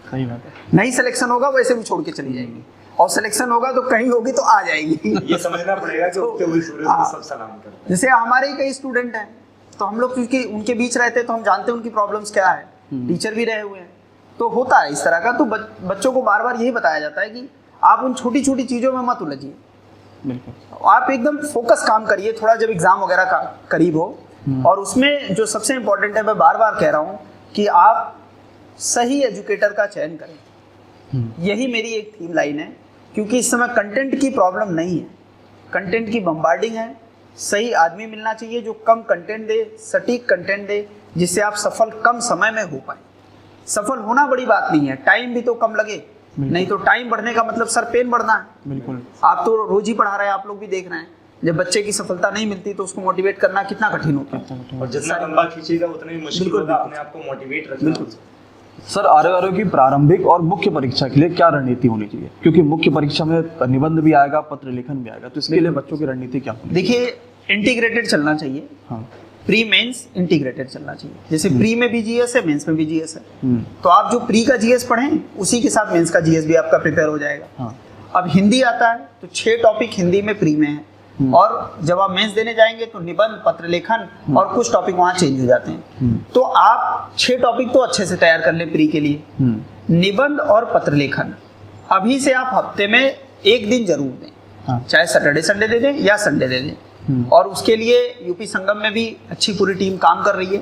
सही बात है। नहीं सिलेक्शन होगा वैसे भी छोड़ के चली जाएगी, और सिलेक्शन होगा तो कहीं होगी तो आ जाएगी। ये समझना पड़ेगा कि उगते हुए सूरज को सब सलाम करते हैं। जैसे हमारे ही कई स्टूडेंट हैं, तो हम लोग क्योंकि उनके बीच रहते हैं तो हम जानते हैं उनकी प्रॉब्लम्स क्या है, टीचर भी रहे हुए हैं, तो होता है इस तरह का। तो बच्चों को बार बार यही बताया जाता है कि आप उन छोटी छोटी चीज़ों में मत उलझिए, बिल्कुल। आप एकदम फोकस काम करिए थोड़ा, जब एग्जाम वगैरह का करीब हो। और उसमें जो सबसे इम्पोर्टेंट है, मैं बार बार कह रहा हूँ कि आप सही एजुकेटर का चयन करें। यही मेरी एक थीम लाइन है, क्योंकि इस समय कंटेंट की प्रॉब्लम नहीं है, कंटेंट की बम्बार्डिंग है। सही आदमी मिलना चाहिए जो कम कंटेंट दे, सटीक कंटेंट दे, जिससे आप सफल कम समय में हो पाए। सफल होना बड़ी बात नहीं है, टाइम भी तो कम लगे, नहीं तो टाइम बढ़ने का मतलब सर पेन बढ़ना है। बिल्कुल। आप तो रोज ही पढ़ा रहे हैं, आप लोग भी देख रहे हैं, जब बच्चे की सफलता नहीं मिलती तो उसको मोटिवेट करना कितना कठिन होता है। और जितना लंबा खींचेगा उतना ही मुश्किल होगा अपने आप को मोटिवेट रखना। बिल्कुल। सर, आरओ की प्रारंभिक और मुख्य परीक्षा के लिए क्या रणनीति होनी चाहिए? क्योंकि मुख्य परीक्षा में निबंध भी आएगा, पत्र लेखन भी आएगा, तो इसके लिए बच्चों की रणनीति क्या होनी? देखिए, इंटीग्रेटेड चलना चाहिए। हाँ। प्री मेंस इंटीग्रेटेड चलना चाहिए। जैसे प्री में भी जीएस है, मेंस में भी जीएस है, तो आप जो प्री का जीएस पढ़ें उसी के साथ मेंस का जीएस भी आपका प्रिपेयर हो जाएगा। हाँ। अब हिंदी आता है तो 6 टॉपिक हिंदी में प्री में है, और जब आप मेंस देने जाएंगे तो निबंध, पत्र लेखन और कुछ टॉपिक वहाँ चेंज हो जाते हैं। तो आप 6 टॉपिक तो अच्छे से तैयार कर लें प्री के लिए। निबंध और पत्र लेखन अभी से आप हफ्ते में 1 दिन जरूर दें। हाँ। चाहे सैटरडे संडे दे दें या संडे दे दें। और उसके लिए यूपी संगम में भी अच्छी पूरी टीम काम कर रही है।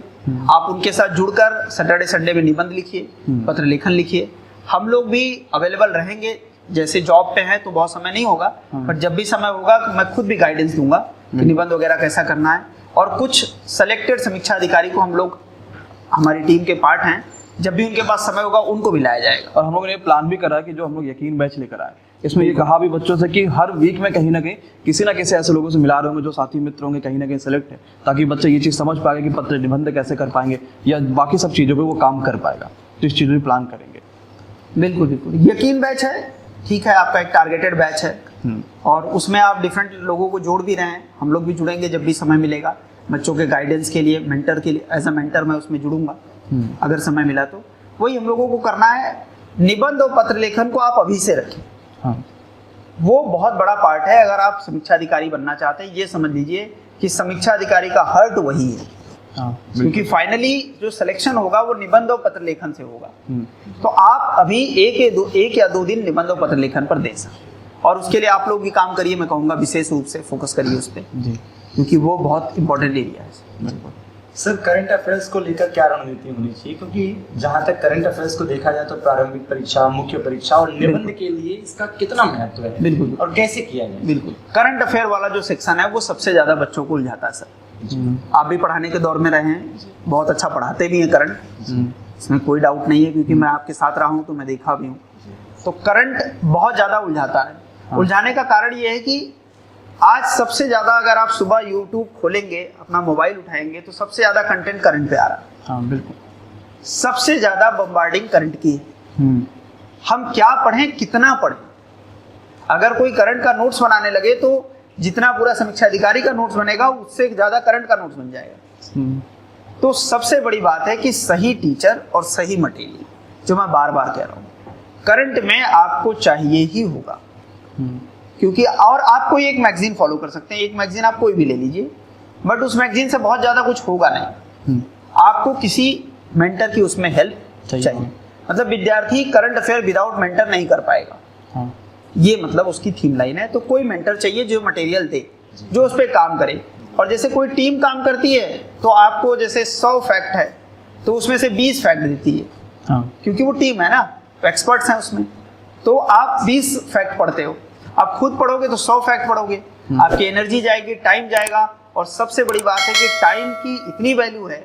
आप उनके साथ जुड़कर सैटरडे संडे में निबंध लिखिए, पत्र लेखन लिखिए। हम लोग भी अवेलेबल रहेंगे, जैसे जॉब पे हैं तो बहुत समय नहीं होगा, पर जब भी समय होगा तो मैं खुद भी गाइडेंस दूंगा कि निबंध वगैरह कैसा करना है। और कुछ सेलेक्टेड समीक्षा अधिकारी को हम लोग, हमारी टीम के पार्ट हैं, जब भी उनके पास समय होगा उनको भी लाया जाएगा। और हम लोगों ने प्लान भी करा कि जो हम लोग यकीन बैच लेकर आए, इसमें ये कहा भी बच्चों से कि हर वीक में कहीं ना कहीं किसी ना किसी ऐसे लोगों से मिला रहे होंगे जो साथी मित्र होंगे, कहीं ना कहीं सेलेक्ट है, ताकि बच्चे ये चीज़ समझ पाएंगे कि पत्र निबंध कैसे कर पाएंगे या बाकी सब चीज़ों पे वो काम कर पाएगा। तो इस चीज़ भी प्लान करेंगे। बिल्कुल बिल्कुल। यकीन बैच है, ठीक है, आपका एक टारगेटेड बैच है और उसमें आप डिफरेंट लोगों को जोड़ भी रहे हैं। हम लोग भी जुड़ेंगे जब भी समय मिलेगा, बच्चों के गाइडेंस के लिए, मेंटर के लिए। एज अ मेंटर मैं उसमें जुड़ूंगा अगर समय मिला तो। वही हम लोगों को करना है। निबंध और पत्र लेखन को आप अभी से रखें। हाँ। वो बहुत बड़ा पार्ट है। अगर आप समीक्षा अधिकारी बनना चाहते हैं, ये समझ लीजिए कि समीक्षा अधिकारी का हर्ट वही है। हाँ, क्योंकि फाइनली जो सिलेक्शन होगा वो निबंध और पत्र लेखन से होगा। तो आप अभी एक या दो दिन निबंध और पत्र लेखन पर दें सर, और उसके लिए आप लोग भी काम करिए। मैं कहूँगा विशेष रूप से फोकस करिए उस पर, क्योंकि वो बहुत इंपॉर्टेंट एरिया है। सर, करंट अफेयर्स को लेकर क्या रणनीति होनी चाहिए? क्योंकि जहाँ तक करंट अफेयर्स को देखा जाए तो प्रारंभिक परीक्षा, मुख्य परीक्षा और निबंध के लिए इसका कितना महत्व है? बिल्कुल। और कैसे किया जाए? बिल्कुल। करंट अफेयर वाला जो सेक्शन है वो सबसे ज्यादा बच्चों को उलझाता है सर। आप भी पढ़ाने के दौर में रहे हैं, बहुत अच्छा पढ़ाते भी हैं करंट, इसमें कोई डाउट नहीं है, क्योंकि मैं आपके साथ रहा हूँ तो मैं देखा भी हूँ। तो करंट बहुत ज्यादा उलझाता है। उलझाने का कारण ये है कि आज सबसे ज्यादा, अगर आप सुबह यूट्यूब खोलेंगे, अपना मोबाइल उठाएंगे, तो सबसे ज्यादा कंटेंट करंट पे आ रहा है। हाँ, बिल्कुल। सबसे ज्यादा बम्बार्डिंग करंट की है। हम क्या पढ़ें, कितना पढ़ें? अगर कोई करंट का नोट्स बनाने लगे तो जितना पूरा समीक्षा अधिकारी का नोट्स बनेगा उससे ज्यादा करंट का नोट्स बन जाएगा। तो सबसे बड़ी बात है कि सही टीचर और सही मटेरियल, जो मैं बार बार कह रहा हूँ, करंट में आपको चाहिए ही होगा। क्योंकि और आप कोई एक मैगजीन फॉलो कर सकते हैं, एक मैगजीन आप कोई भी ले लीजिए, बट उस मैगजीन से बहुत ज्यादा कुछ होगा नहीं। आपको किसी मेंटर की उसमें हेल्प चाहिए। मतलब विद्यार्थी करंट अफेयर विदाउट मेंटर नहीं कर पाएगा। हाँ। ये मतलब उसकी थीम लाइन है। तो कोई मेंटर चाहिए जो मटेरियल दे, जो उस पर काम करे। और जैसे कोई टीम काम करती है तो आपको जैसे 100 फैक्ट है तो उसमें से 20 फैक्ट देती है। हाँ। क्योंकि वो टीम है ना, एक्सपर्ट्स हैं उसमें। तो आप 20 फैक्ट पढ़ते हो, आप खुद पढ़ोगे तो 100 फैक्ट पढ़ोगे, आपकी एनर्जी जाएगी, टाइम जाएगा। और सबसे बड़ी बात है कि टाइम की इतनी वैल्यू है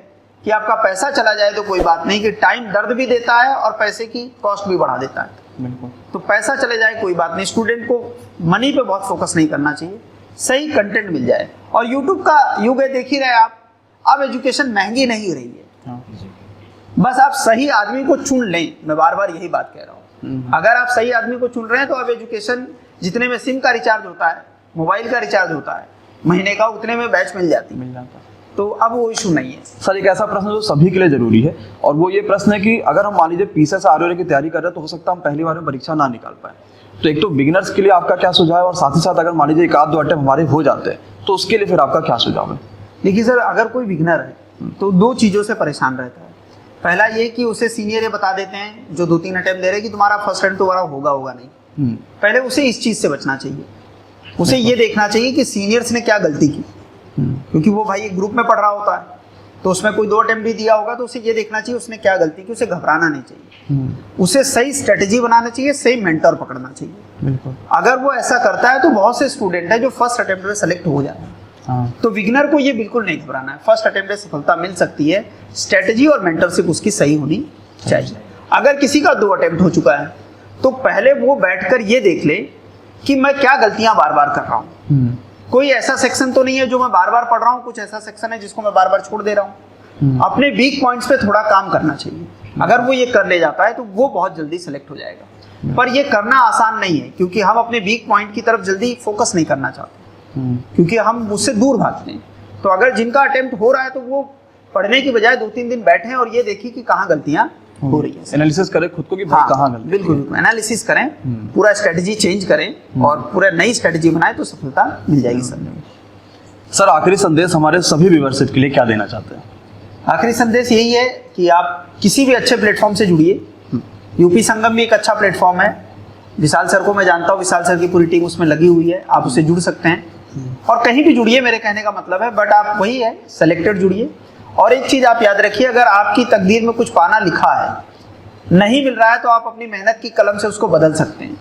कि आपका पैसा चला जाए तो कोई बात नहीं, कि टाइम दर्द भी देता है और पैसे की कॉस्ट भी बढ़ा देता है। बिल्कुल। तो पैसा चले जाए कोई बात नहीं, स्टूडेंट को मनी पे बहुत फोकस नहीं करना चाहिए, सही कंटेंट मिल जाए। और यूट्यूब का युग है, देख ही रहे आप, अब एजुकेशन महंगी नहीं हो रही है। हाँ। बस आप सही आदमी को चुन लें। मैं बार बार यही बात कह रहा हूँ। अगर आप सही आदमी को चुन रहे हैं तो अब एजुकेशन, जितने में सिम का रिचार्ज होता है, मोबाइल का रिचार्ज होता है महीने का, उतने में बैच मिल जाती है। तो अब वो इशू नहीं है। सर, एक ऐसा प्रश्न जो सभी के लिए जरूरी है, और वो ये प्रश्न है कि अगर हम मान लीजिए पीसीएस आरओ की तैयारी कर रहे हैं तो हो सकता है हम पहली बार में परीक्षा ना निकाल पाए। तो एक तो बिगिनर्स के लिए आपका क्या सुझाव है, और साथ ही साथ अगर मान लीजिए 1-2 अटेम्प्ट हमारे हो जाते हैं तो उसके लिए फिर आपका क्या सुझाव है? देखिए सर, अगर कोई बिगिनर है तो 2 चीज़ों से परेशान रहता है। पहला ये कि उसे सीनियर ये बता देते हैं जो 2-3 अटेम्प्ट दे रहे हैं कि तुम्हारा फर्स्ट रैंक तुम्हारा होगा नहीं। पहले उसे इस चीज़ से बचना चाहिए उसे ये देखना चाहिए कि सीनियर्स ने क्या गलती की, क्योंकि वो भाई एक ग्रुप में पढ़ रहा होता है, तो उसमें कोई 2 अटेम्प्ट भी दिया होगा, तो उसे ये देखना चाहिए उसने क्या गलती की, उसे घबराना नहीं चाहिए, उसे सही स्ट्रेटेजी बनाना चाहिए, सही मेंटर पकड़ना चाहिए। बिल्कुल। अगर वो ऐसा करता है तो बहुत से स्टूडेंट हैं जो फर्स्ट अटेम्प्ट में सेलेक्ट हो जाते हैं। हाँ। तो बिगिनर को ये बिल्कुल नहीं घबराना है, फर्स्ट अटेम्प्ट में सफलता मिल सकती है, स्ट्रेटेजी और मेंटरशिप उसकी सही होनी चाहिए। अगर किसी का 2 अटेम्प्ट हो चुका है तो पहले वो बैठकर ये देख ले कि मैं क्या गलतियां बार बार कर रहा हूँ। कोई ऐसा सेक्शन तो नहीं है जो मैं बार बार पढ़ रहा हूँ, कुछ ऐसा सेक्शन है जिसको मैं बार बार छोड़ दे रहा हूँ। अपने वीक पॉइंट्स पे थोड़ा काम करना चाहिए। अगर वो ये कर ले जाता है तो वो बहुत जल्दी सेलेक्ट हो जाएगा। पर ये करना आसान नहीं है, क्योंकि हम अपने वीक पॉइंट की तरफ जल्दी फोकस नहीं करना चाहते, क्योंकि हम उससे दूर भागते हैं। तो अगर जिनका अटेम्प्ट हो रहा है तो वो पढ़ने की बजाय 2-3 दिन बैठे और ये देखिए कि कहाँ गलतियां हो रही है, एनालिसिस करें खुद को कि भाई कहाँ गलती। बिल्कुल बिल्कुल एनालिसिस करें, पूरा स्ट्रेटजी चेंज करें और पूरा नई स्ट्रेटजी बनाए तो सफलता मिल जाएगी सर। सर आखिरी संदेश हमारे सभी व्यूअर्स के लिए क्या देना चाहते हैं? आखिरी संदेश यही है कि आप किसी भी अच्छे प्लेटफॉर्म से जुड़िए। यूपी संगम भी एक अच्छा प्लेटफॉर्म है। विशाल सर को मैं जानता हूँ, विशाल सर की पूरी टीम उसमें लगी हुई है, आप उससे जुड़ सकते हैं और कहीं भी जुड़िए, मेरे कहने का मतलब है। बट आप वही है, सेलेक्टेड जुड़िए। और एक चीज आप याद रखिए, अगर आपकी तकदीर में कुछ पाना लिखा है, नहीं मिल रहा है, तो आप अपनी मेहनत की कलम से उसको बदल सकते हैं।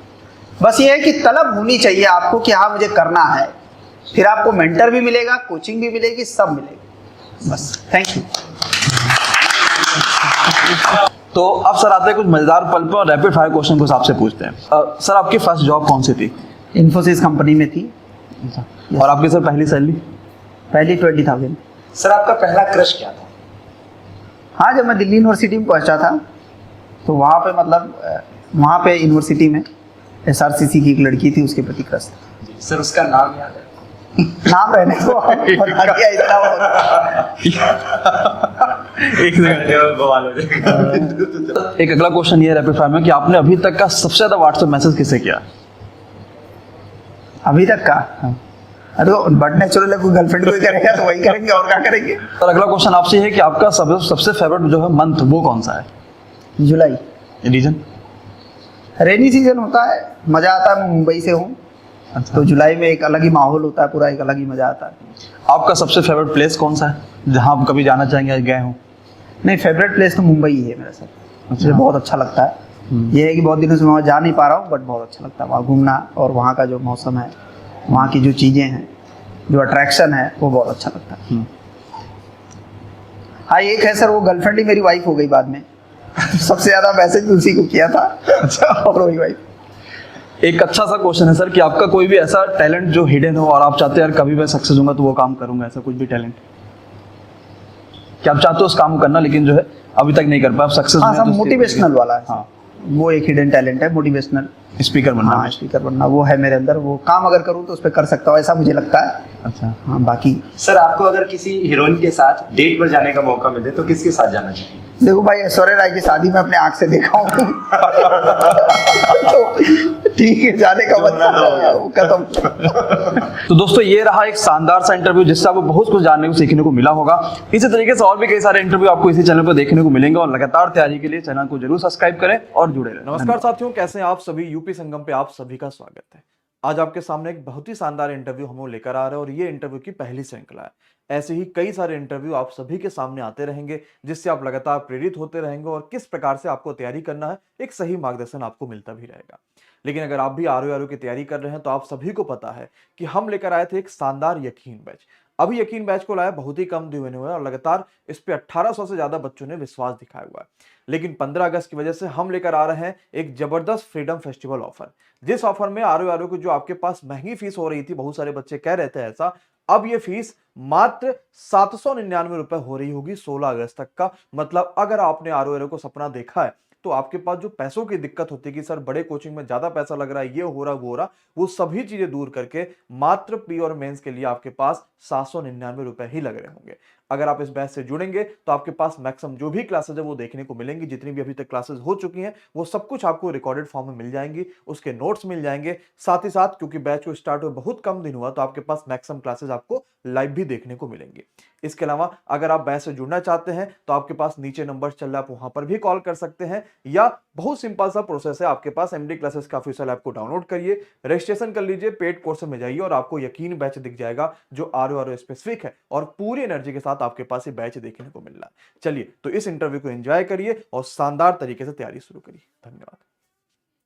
बस ये है कि तलब होनी चाहिए आपको कि हाँ मुझे करना है, फिर आपको मेंटर भी मिलेगा, कोचिंग भी मिलेगी, सब मिलेगा। बस थैंक यू। तो अब सर आते हैं कुछ मजेदार पल पे और रैपिड फायर क्वेश्चन को आपसे पूछते हैं। सर आपकी फर्स्ट जॉब कौन सी थी? इन्फोसिस कंपनी में थी। और आपकी सर पहली सैलरी? पहली 20,000। सर आपका पहला क्रश क्या था? हाँ, जब मैं दिल्ली यूनिवर्सिटी में पहुंचा था तो वहाँ पे वहाँ पे यूनिवर्सिटी में SRCC की एक लड़की थी, उसके प्रति क्रश था। सर उसका नाम याद है? नाम रहने को बता दिया इतना बहुत। एक सेकंड। एक अगला क्वेश्चन ये है रैपिड फायर में कि आपने अभी तक का सबसे ज्यादा व्हाट्सएप मैसेज किसे किया? अभी तक का? अरे तो बट नेचुरल है, कोई गर्लफ्रेंड कोई करेगा तो वही करेंगे, और क्या करेंगे। और अगला क्वेश्चन आपसे है कि आपका सबसे फेवरेट जो है मंथ वो कौन सा है? जुलाई। रीजन? रेनी सीजन होता है, मजा आता है। मैं मुंबई से हूँ। अच्छा। तो जुलाई में एक अलग ही माहौल होता है, पूरा एक अलग ही मजा आता है। आपका सबसे फेवरेट प्लेस कौन सा है जहाँ आप कभी जाना चाहेंगे, गए हो? नहीं, फेवरेट प्लेस तो मुंबई ही है मेरा सर। मुझे बहुत अच्छा लगता है। ये है कि बहुत दिनों से मैं वहाँ जा नहीं पा रहा हूँ, बट बहुत अच्छा लगता है वहाँ घूमना, और वहाँ का जो मौसम है, वहाँ की जो चीज़ें हैं, जो अट्रैक्शन है, वो बहुत अच्छा लगता है। हाँ, एक है सर, वो गर्लफ्रेंड ही मेरी वाइफ हो गई बाद में। सबसे ज़्यादा मैसेज उसी को किया था। अच्छा, और वही वाइफ। एक अच्छा सा क्वेश्चन है सर कि आपका कोई भी ऐसा टैलेंट जो हिडन हो और आप चाहते हैं यार कभी मैं सक्सेस होऊंगा तो वो काम करूंगा, ऐसा कुछ भी टैलेंट कि आप चाहते हो उस काम को करना लेकिन जो है अभी तक नहीं कर पाए, आप सक्सेस? हाँ, सब मोटिवेशनल वाला है। हाँ, वो एक हिडन टैलेंट है, मोटिवेशनल स्पीकर बनना। हाँ, स्पीकर बनना वो है मेरे अंदर। वो काम अगर करूँ तो उस पर कर सकता हूँ, ऐसा मुझे लगता है। अच्छा। हाँ, बाकी सर आपको अगर किसी हीरोइन के साथ डेट पर जाने का मौका मिले तो किसके साथ जाना चाहिए? देखो भाई, ऐश्वर्या राय की शादी में अपने आंख से देखा हूँ। तो ठीक है, जाने का मतलब खत्म। तो दोस्तों ये रहा एक शानदार सा इंटरव्यू जिससे आपको बहुत कुछ जानने को सीखने को मिला होगा। इसी तरीके से और भी कई सारे इंटरव्यू आपको इसी चैनल पर देखने को मिलेंगे और लगातार तैयारी के लिए चैनल को जरूर सब्सक्राइब करें और जुड़े रहें। नमस्कार साथियों, कैसे हैं आप सभी? यूपी संगम पे आप सभी का स्वागत है। आज आपके सामने एक बहुत ही शानदार इंटरव्यू हम लोग लेकर आ रहे हैं और ये इंटरव्यू की पहली श्रृंखला है। ऐसे ही कई सारे इंटरव्यू आप सभी के सामने आते रहेंगे जिससे आप लगातार प्रेरित होते रहेंगे और किस प्रकार से आपको तैयारी करना है एक सही मार्गदर्शन आपको मिलता भी रहेगा। लेकिन अगर आप भी आरओ की तैयारी कर रहे हैं तो आप सभी को पता है कि हम लेकर आए थे एक शानदार यकीन बैच। अभी यकीन बैच को लाया बहुत ही कम दिन हुए और लगातार इस पे 1800 से ज्यादा बच्चों ने विश्वास दिखाया हुआ है। लेकिन 15 अगस्त की वजह से हम लेकर आ रहे हैं एक जबरदस्त फ्रीडम फेस्टिवल ऑफर, जिस ऑफर में आरओ को जो आपके पास महंगी फीस हो रही थी, बहुत सारे बच्चे कह रहे थे ऐसा, अब ये फीस मात्र 799 रुपए हो रही होगी 16 अगस्त तक का। मतलब अगर आपने आरओ को सपना देखा है तो आपके पास जो पैसों की दिक्कत होती है कि सर बड़े कोचिंग में ज्यादा पैसा लग रहा है, ये हो रहा वो हो रहा, वो सभी चीजें दूर करके मात्र प्री और मेंस के लिए आपके पास 799 रुपए ही लग रहे होंगे। अगर आप इस बैच से जुड़ेंगे तो आपके पास मैक्सिमम जो भी क्लासेज है वो देखने को मिलेंगी। जितनी भी अभी तक क्लासेज हो चुकी हैं वो सब कुछ आपको रिकॉर्डेड फॉर्म में मिल जाएंगी, उसके नोट्स मिल जाएंगे। साथ ही साथ क्योंकि बैच को स्टार्ट हुए बहुत कम दिन हुआ तो आपके पास मैक्सिमम क्लासेज आपको लाइव भी देखने को मिलेंगी। इसके अलावा अगर आप बैच से जुड़ना चाहते हैं तो आपके पास नीचे नंबर चल रहा है, आप वहां पर भी कॉल कर सकते हैं, या बहुत सिंपल सा प्रोसेस है आपके पास, एमडी क्लासेस का ऑफिशियल ऐप को डाउनलोड करिए, रजिस्ट्रेशन कर लीजिए, पेड कोर्स में जाइए और आपको यकीन बैच दिख जाएगा जो आर स्पेसिफिक है और पूरी एनर्जी के साथ आपके पास ये बैच देखने को मिल रहा है। चलिए तो इस इंटरव्यू को एंजॉय करिए और शानदार तरीके से तैयारी शुरू करिए। धन्यवाद।